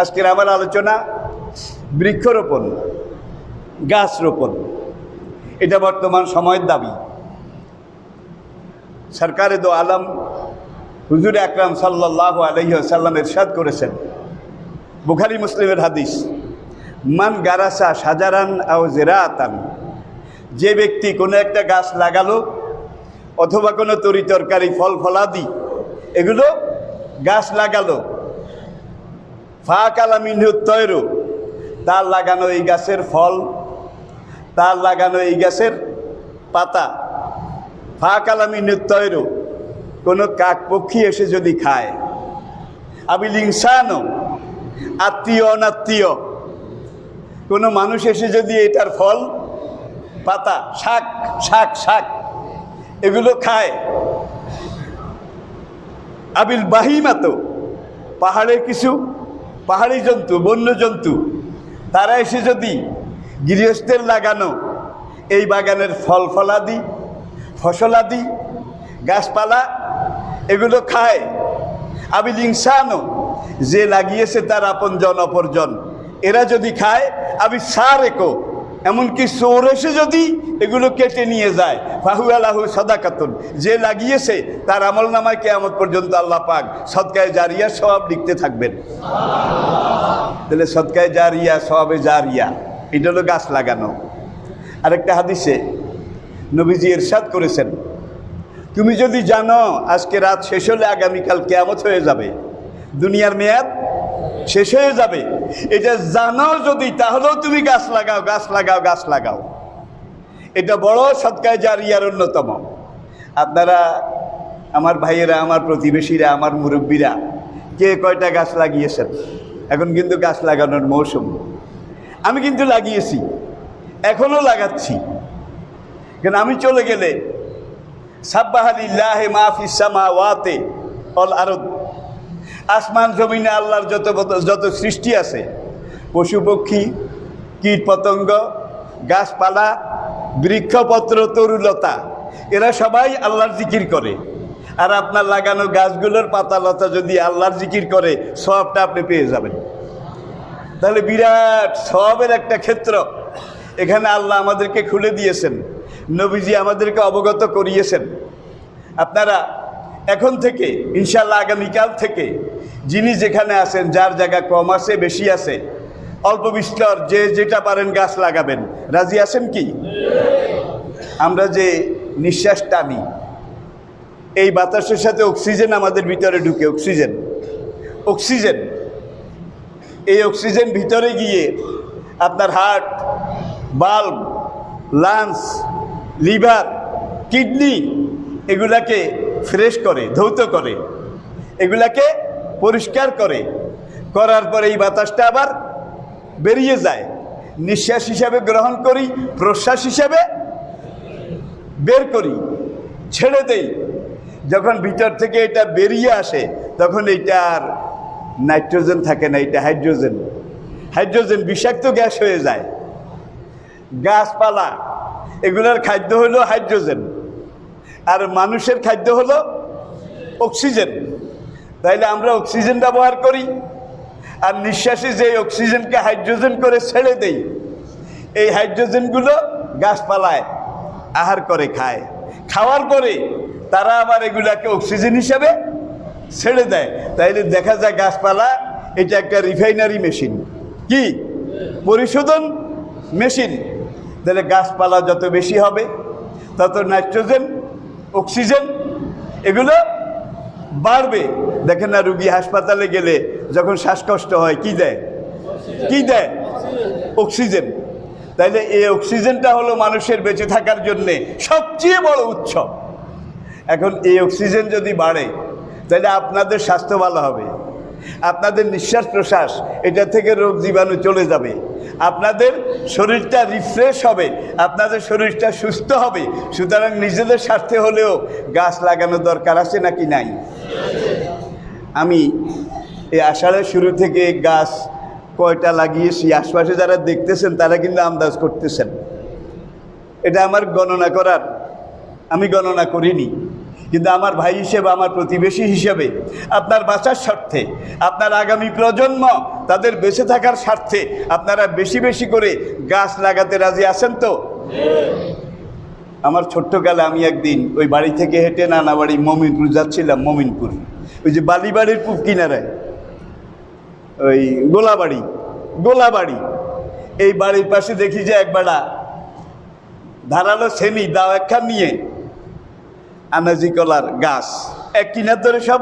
আজকের আমার আলোচনা বৃক্ষরোপণ, গাছ রোপণ। এটা বর্তমান সময়ের দাবি। সরকারে দো আলম হুজুর আকরাম সাল্লাল্লাহু আলাইহি ওয়াসাল্লাম ইরশাদ করেছেন, বুখারী মুসলিমের হাদিস, মান গারাসা শাজারান আও জিরাতান, যে ব্যক্তি কোনো একটা গাছ লাগালো অথবা কোনো তরিতরকারি ফল ফলাদি এগুলো গাছ লাগালো, ফাকালা মিনহু তয়রু, তার লাগানো এই গাছের ফল, তার লাগানো এই গাছের পাতা, ফাকালা মিনহু তয়রু, কোনো কাক পক্ষী এসে যদি খায়, আবিল ইনসানও, আত্মীয় অনাত্মীয় কোনো মানুষ এসে যদি এটার ফল, পাতা, শাক শাক শাক এগুলো খায়, আবিল বাহিমাতো, পাহাড়ের কিছু পাহাড়ি জন্তু, বন্য জন্তু তারা এসে যদি গৃহস্থের লাগানো এই বাগানের ফল ফলাদি, ফসলাদি, গাছপালা এগুলো খায়, আবিল ইনসানও, যে লাগিয়েছে তার আপনজন অপরজন এরা যদি খায়, আবি সারেকো, এমনকি চোর এসে যদি এগুলো কেটে নিয়ে যায়, ফাহুয়া লাহু সাদাকাতুন, যে লাগিয়েছে তার আমলনামায় কিয়ামত পর্যন্ত আল্লাহ পাক সদকায়ে জারিয়া সওয়াব লিখতে থাকবেন। তাহলে সদকায়ে জারিয়া, সওয়াবে জারিয়া, এটা হলো গাছ লাগানো। আরেকটা হাদিসে নবীজি ইরশাদ করেছেন, তুমি যদি জানো আজকে রাত শেষ হলে আগামীকাল কিয়ামত হয়ে যাবে, দুনিয়ার মেয়াদ শেষ হয়ে যাবে, এটা জানো যদি, তাহলেও তুমি গাছ লাগাও, গাছ লাগাও, গাছ লাগাও। এটা বড় সদকায়ে জারিয়ার অন্যতম। আপনারা, আমার ভাইয়েরা, আমার প্রতিবেশীরা, আমার মুরব্বীরা কে কয়টা গাছ লাগিয়েছেন? এখন কিন্তু গাছ লাগানোর মৌসুম। আমি কিন্তু লাগিয়েছি, এখনও লাগাচ্ছি। কেন, আমি চলে গেলে সাব্বাহা লিল্লাহি মা ফিস সামাওয়াতি ওয়াল আরদ, আসমান জমিনে আল্লাহর যত সৃষ্টি আছে, পশু পক্ষী, কীট পতঙ্গ, গাছপালা, বৃক্ষপত্র, তরুলতা, এরা সবাই আল্লাহর জিকির করে। আর আপনার লাগানো গাছগুলোর পাতালতা যদি আল্লাহর জিকির করে, সওয়াবটা আপনি পেয়ে যাবেন। তাহলে বিরাট সওয়াবের একটা ক্ষেত্র এখানে আল্লাহ আমাদেরকে খুলে দিয়েছেন, নবীজি আমাদেরকে অবগত করিয়েছেন। আপনারা এখন থেকে ইনশাআল্লাহ আগামীকাল থেকে যিনি যেখানে আছেন, যার জায়গা কম আছে বেশি আছে, অল্প বিস্তর যে যেটা পারেন গাছ লাগাবেন। রাজি আছেন কি? আমরা যে নিঃশ্বাস টানি, এই বাতাসের সাথে অক্সিজেন আমাদের ভিতরে ঢুকে, অক্সিজেন এই অক্সিজেন ভিতরে গিয়ে আপনার heart, bulb, lungs, liver, kidney এগুলাকে ফ্রেশ করে, ধৌত করে, এগুলাকে পরিষ্কার করে, করার পরে এই বাতাসটা আবার বেরিয়ে যায়, নিঃশ্বাস হিসাবে গ্রহণ করি, প্রশ্বাস হিসাবে বের করি, ছেড়ে দেই। যখন ভিতর থেকে এটা বেরিয়ে আসে তখন এইটা আর নাইট্রোজেন থাকে না, এটা হাইড্রোজেন বিষাক্ত গ্যাস হয়ে যায়। গাছপালা এগুলোর খাদ্য হলো হাইড্রোজেন, আর মানুষের খাদ্য হলো অক্সিজেন। তাইলে আমরা অক্সিজেন ব্যবহার করি, আর নিঃশ্বাসে যে অক্সিজেনকে হাইড্রোজেন করে ছেড়ে দেই, এই হাইড্রোজেনগুলো গাছপালায় আহার করে খায়, খাওয়ার পরে তারা আবার এগুলাকে অক্সিজেন হিসাবে ছেড়ে দেয়। তাইলে দেখা যায় গাছপালা এটা একটা রিফাইনারি মেশিন, কি পরিশোধন মেশিন। তাহলে গাছপালা যত বেশি হবে তত নাইট্রোজেন, অক্সিজেন এগুলো বাড়বে। দেখেন না, রুগী হাসপাতালে গেলে যখন শ্বাসকষ্ট হয় কি দেয়? অক্সিজেন। তাইলে এই অক্সিজেনটা হলো মানুষের বেঁচে থাকার জন্যে সবচেয়ে বড় উৎস। এখন এই অক্সিজেন যদি বাড়ে তাহলে আপনাদের স্বাস্থ্য ভালো হবে, আপনাদের নিঃশ্বাস প্রশ্বাস এটা থেকে রোগ জীবাণু চলে যাবে, আপনাদের শরীরটা রিফ্রেশ হবে, আপনাদের শরীরটা সুস্থ হবে। সুতরাং নিজেদের স্বার্থে হলেও গাছ লাগানো দরকার আছে নাকি নাই? আমি এই আষাঢ়ের শুরু থেকে গাছ কয়টা লাগিয়েছি, আশপাশে যারা দেখতেছেন তারা কিন্তু আন্দাজ করতেছেন। এটা আমার গণনা করার, আমি গণনা করিনি, কিন্তু আমার ভাই হিসেবে, আমার প্রতিবেশী হিসেবে, আপনার বাঁচার স্বার্থে, আপনার আগামী প্রজন্ম তাদের বেঁচে থাকার স্বার্থে আপনারা বেশি বেশি করে গাছ লাগাতে রাজি আছেন তো? আমার ছোট্টকালে আমি একদিন ওই বাড়ি থেকে হেঁটে নানা বাড়ি মমিনপুর যাচ্ছিলাম। মমিনপুর ওই যে বালিবাড়ির পূব কিনারায় ওই গোলাবাড়ি এই বাড়ির পাশে দেখি যে এক বেড়া ধারালো ছেনি দাও একখান নিয়ে আনাজি কলার গাছ এক কিনার ধরে সব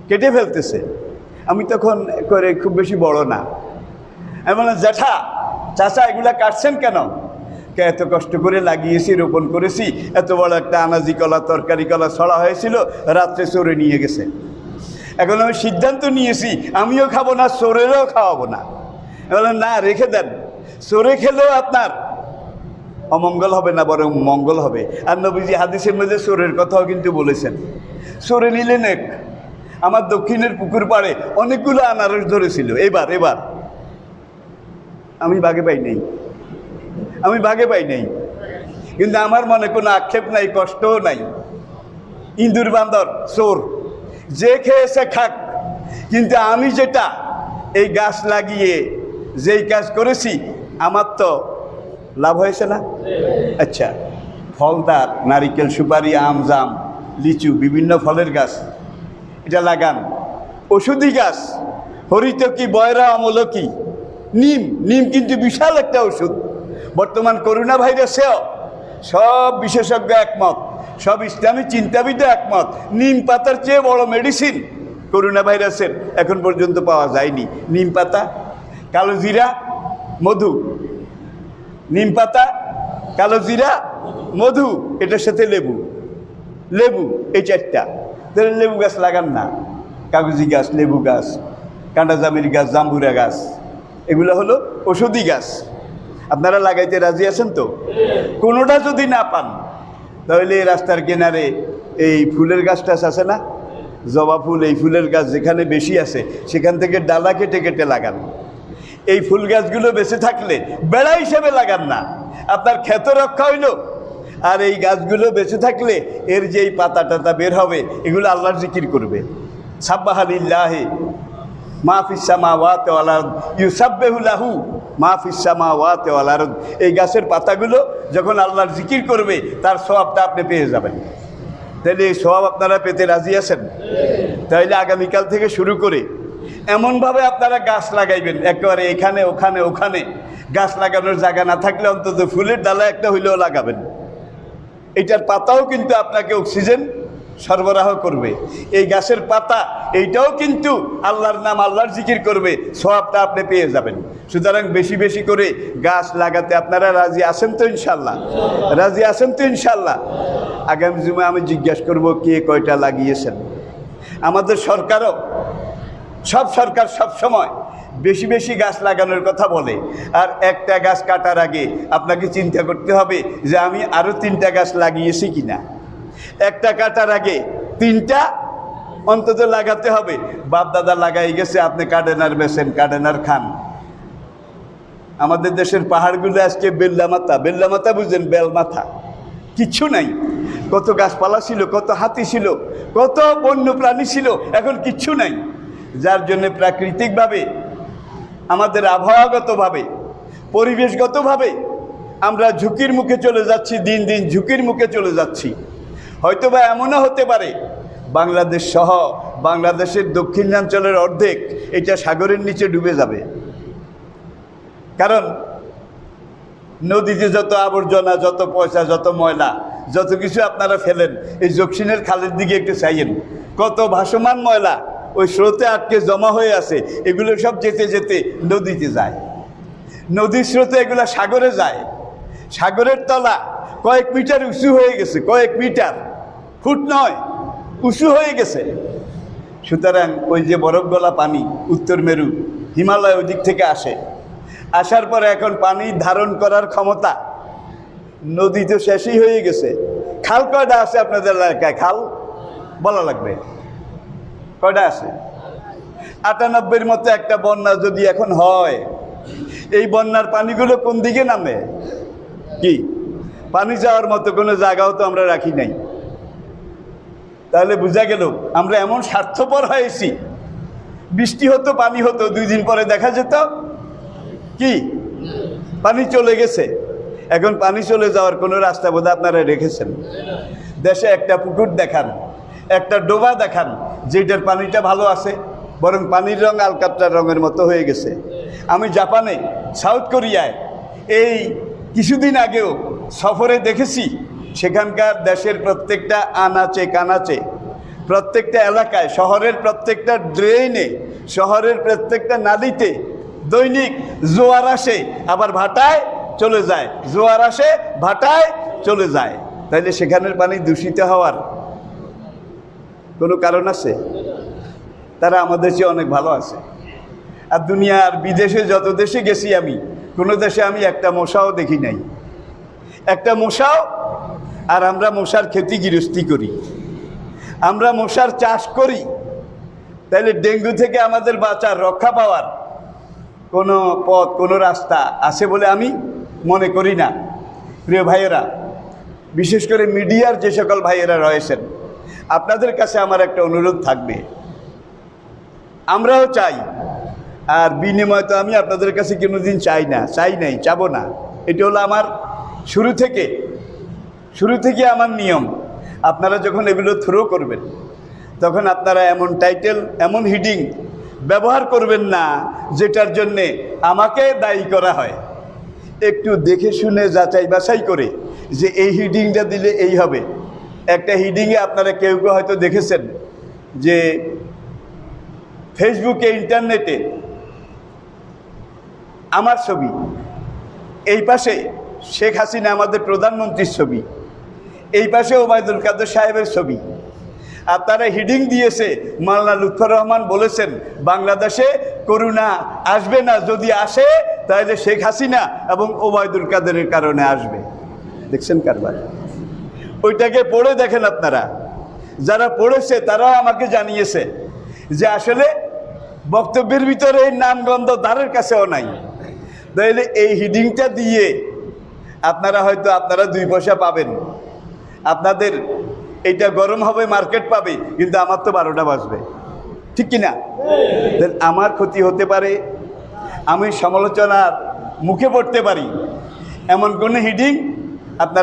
কেটে ফেলতেছে। আমি তখন করে খুব বেশি বড় না, আমি বললাম জ্যাঠা চাচা এগুলা কাটছেন কেন? এত কষ্ট করে লাগিয়েছি, রোপণ করেছি, এত বড় একটা আনাজি কলা তরকারি কলা ছড়া হয়েছিল, রাত্রে চোরে নিয়ে গেছে। এখন আমি সিদ্ধান্ত নিয়েছি আমিও খাবো না, চোরেরও খাওয়াবো না। বললাম না রেখে দেন, চোরে খেলেও আপনার অমঙ্গল হবে না, বরং মঙ্গল হবে। আর নবীজি হাদিসের মধ্যে চোরের কথাও কিন্তু বলেছেন। চোরে নিলেন এক, আমার দক্ষিণের পুকুর পাড়ে অনেকগুলো আনারস ধরেছিল। এবার আমি ভাগে পাই নাই, কিন্তু আমার মনে কোনো আক্ষেপ নাই, কষ্টও নাই। ইঁদুর বান্দর চোর যে খেয়েছে খাক, কিন্তু আমি যেটা এই গাছ লাগিয়ে যেই কাজ করেছি আমার তো লাভ হয়েছে না? আচ্ছা, ফলদার নারিকেল, সুপারি, আম, জাম, লিচু, বিভিন্ন ফলের গাছ এটা লাগান। ওষুধি গাছ হরিতকি, বয়রা, অমলকি, নিম কিন্তু বিশাল একটা ওষুধ। বর্তমান করোনা ভাইরাসেও সব বিশেষজ্ঞ একমত, সব ইসলামী চিন্তাবিদ একমত, নিম পাতার চেয়ে বড় মেডিসিন করোনা ভাইরাসের এখন পর্যন্ত পাওয়া যায়নি। নিম পাতা, কালো জিরা, মধু। নিম পাতা, কালো জিরা, মধু, এটার সাথে লেবু, এই চারটা। তাহলে লেবু গাছ লাগান না, কাগজি গাছ, লেবু গাছ, কাঁটা জামের গাছ, জাম্বুরা গাছ, এগুলো হলো ওষুধি গাছ। আপনারা লাগাইতে রাজি আছেন তো? কোনোটা যদি না পান তাহলে রাস্তার কিনারে এই ফুলের গাছটা আছে না, জবা ফুল, এই ফুলের গাছ যেখানে বেশি আছে সেখান থেকে ডালা কেটে কেটে লাগান। এই ফুল গাছগুলো বেঁচে থাকলে বেড়া হিসেবে লাগান না, আপনার ক্ষেত রক্ষা হইল। আর এই গাছগুলো বেঁচে থাকলে এর যে এই পাতা টাতা বের হবে এগুলো আল্লাহর জিকির করবে। সাব্বাহা লিল্লাহি মা ফিস সামাওয়াতি ওয়াল আরদ ইউসাব্বিহু লাহু মা ফিস সামাওয়াতি ওয়াল আরদ। এই গাছের পাতাগুলো যখন আল্লাহর জিকির করবে তার সওয়াবটা আপনি পেয়ে যাবেন। তাহলে এই সওয়াব আপনারা পেতে রাজি আছেন? তাইলে আগামীকাল থেকে শুরু করে এমনভাবে আপনারা গাছ লাগাইবেন, একেবারে এখানে ওখানে গাছ লাগানোর জায়গা না থাকলে অন্তত ফুলের ডালা একটা হইলেও লাগাবেন। এটার পাতাও কিন্তু আপনাকে অক্সিজেন সরবরাহ করবে। এই গাছের পাতা এইটাও কিন্তু আল্লাহর নাম, আল্লাহর জিকির করবে, সওয়াবটা আপনি পেয়ে যাবেন। সুতরাং বেশি বেশি করে গাছ লাগাতে আপনারা রাজি আছেন তো ইনশাল্লাহ? রাজি আছেন তো ইনশাল্লাহ? আগামী জুমে আমি জিজ্ঞাসা করব কে কয়টা লাগিয়েছেন। আমাদের সরকারও, সব সরকার সব সময় বেশি বেশি গাছ লাগানোর কথা বলে, আর একটা গাছ কাটার আগে আপনাকে চিন্তা করতে হবে যে আমি আরও 3টা গাছ লাগিয়েছি কিনা। একটা কাটার আগে 3টা অন্তত লাগাতে হবে। বাপ দাদা লাগাই গেছে, আপনি কাটেন আর বেছেন, কাটেন আর খান। আমাদের দেশের পাহাড়গুলো আজকে বেল্লামাথা বুঝেন, বেলমাথা, কিচ্ছু নাই। কত গাছপালা ছিল, কত হাতি ছিল, কত বন্য প্রাণী ছিল, এখন কিচ্ছু নাই। যার জন্য প্রাকৃতিকভাবে, আমাদের আবহাওয়াগতভাবে, পরিবেশগতভাবে আমরা ঝুঁকির মুখে চলে যাচ্ছি, দিন দিন ঝুঁকির মুখে চলে যাচ্ছি। হয়তোবা এমনও হতে পারে বাংলাদেশ সহ বাংলাদেশের দক্ষিণাঞ্চলের অর্ধেক এটা সাগরের নিচে ডুবে যাবে। কারণ নদীতে যত আবর্জনা, যত পয়সা, যত ময়লা, যত কিছু আপনারা ফেলেন, এই দক্ষিণের খালের দিকে একটু চাইয়েন, কত ভাসমান ময়লা ওই স্রোতে আটকে জমা হয়ে আছে। এগুলো সব যেতে যেতে নদীতে যায়, নদীর স্রোতে এগুলো সাগরে যায়। সাগরের তলা কয়েক মিটার উঁচু হয়ে গেছে, কয়েক মিটার, ফুট নয়, উঁচু হয়ে গেছে। সুতরাং ওই যে বরফ গলা পানি উত্তর মেরু, হিমালয় ওই দিক থেকে আসার পরে এখন পানি ধারণ করার ক্ষমতা নদী তো শেষই হয়ে গেছে। খাল কয়টা আছে আপনাদের এলাকায়? খাল বলা লাগবে, কয়টা আছে? 98-র মতো একটা বন্যা যদি এখন হয়, এই বন্যার পানিগুলো কোন দিকে নামে? কি পানি যাওয়ার মতো কোনো জায়গাও তো আমরা রাখি নাই। তাহলে বোঝা গেল আমরা এমন স্বার্থপর হয়েছি বৃষ্টি হতো, পানি হতো, 2 দিন পরে দেখা যেত কি পানি চলে গেছে। এখন পানি চলে যাওয়ার কোনো রাস্তা বোধ আপনারা রেখেছেন? দেশে একটা পুকুর দেখান, একটা ডোবা দেখান যেটার পানিটা ভালো আছে, বরং পানির রং আলকাত্রার রঙের মতো হয়ে গেছে। আমি জাপানে, সাউথ কোরিয়ায় এই কিছুদিন আগেও সফরে দেখেছি, সেখানকার দেশের প্রত্যেকটা আনাচে কানাচে, প্রত্যেকটা এলাকায়, শহরের প্রত্যেকটা ড্রেনে, শহরের প্রত্যেকটা নালীতে দৈনিক জোয়ার আসে, আবার ভাটায় চলে যায়, জোয়ার আসে, ভাটায় চলে যায়। তাইলে সেখানের পানি দূষিত হওয়ার কোনো কারণ আছে? তারা আমাদের চেয়ে অনেক ভালো আছে। আর দুনিয়ার বিদেশে যত দেশে গেছি আমি, কোনো দেশে আমি একটা মশাও দেখি নাই, একটা মশাও। আর আমরা মশার খেতি গৃহস্থী করি, আমরা মশার চাষ করি। তাইলে ডেঙ্গু থেকে আমাদের বাঁচার, রক্ষা পাওয়ার কোনো পথ, কোনো রাস্তা আছে বলে আমি মনে করি না। প্রিয় ভাইয়েরা, বিশেষ করে মিডিয়ার যে সকল ভাইয়েরা রয়েছেন, আপনাদের কাছে আমার একটা অনুরোধ থাকবে। আমরাও চাই, আর বিনিময় তো আমি আপনাদের কাছে কোনোদিন চাই না, চাই নাই, চাবো না। এটা হলো আমার শুরু থেকে আমার নিয়ম। আপনারা যখন এগুলো থ্রো করবেন, তখন আপনারা এমন টাইটেল, এমন হিডিং ব্যবহার করবেন না যেটার জন্যে আমাকে দায়ী করা হয়। একটু দেখে শুনে যাচাই বাছাই করে যে এই হিডিংটা দিলে এই হবে। একটা হিডিংয়ে আপনারা কেউ কেউ হয়তো দেখেছেন যে ফেসবুকে, ইন্টারনেটে আমার ছবি, এই পাশে শেখ হাসিনা আমাদের প্রধানমন্ত্রীর ছবি, এই পাশে ওবায়দুল কাদের সাহেবের ছবি। আর তারা হিডিং দিয়েছে, মাওলানা লুৎফর রহমান বলেছেন বাংলাদেশে করোনা আসবে না, যদি আসে তাহলে শেখ হাসিনা এবং ওবায়দুল কাদেরের কারণে আসবে। দেখছেন কারবার? ওইটাকে পড়ে দেখেন আপনারা। যারা পড়েছে তারাও আমাকে জানিয়েছে যে আসলে বক্তব্যের ভিতরে এই নামগন্ধ ধারের কাছেও নাই। তাহলে এই হিডিংটা দিয়ে আপনারা হয়তো 2 পয়সা পাবেন, আপনাদের এইটা গরম হবে, মার্কেট পাবে, কিন্তু আমার তো 12টা বাজবে, ঠিক কিনা? আমার ক্ষতি হতে পারে, আমি সমালোচনার মুখে পড়তে পারি, এমন কোনো হিডিং আপনারা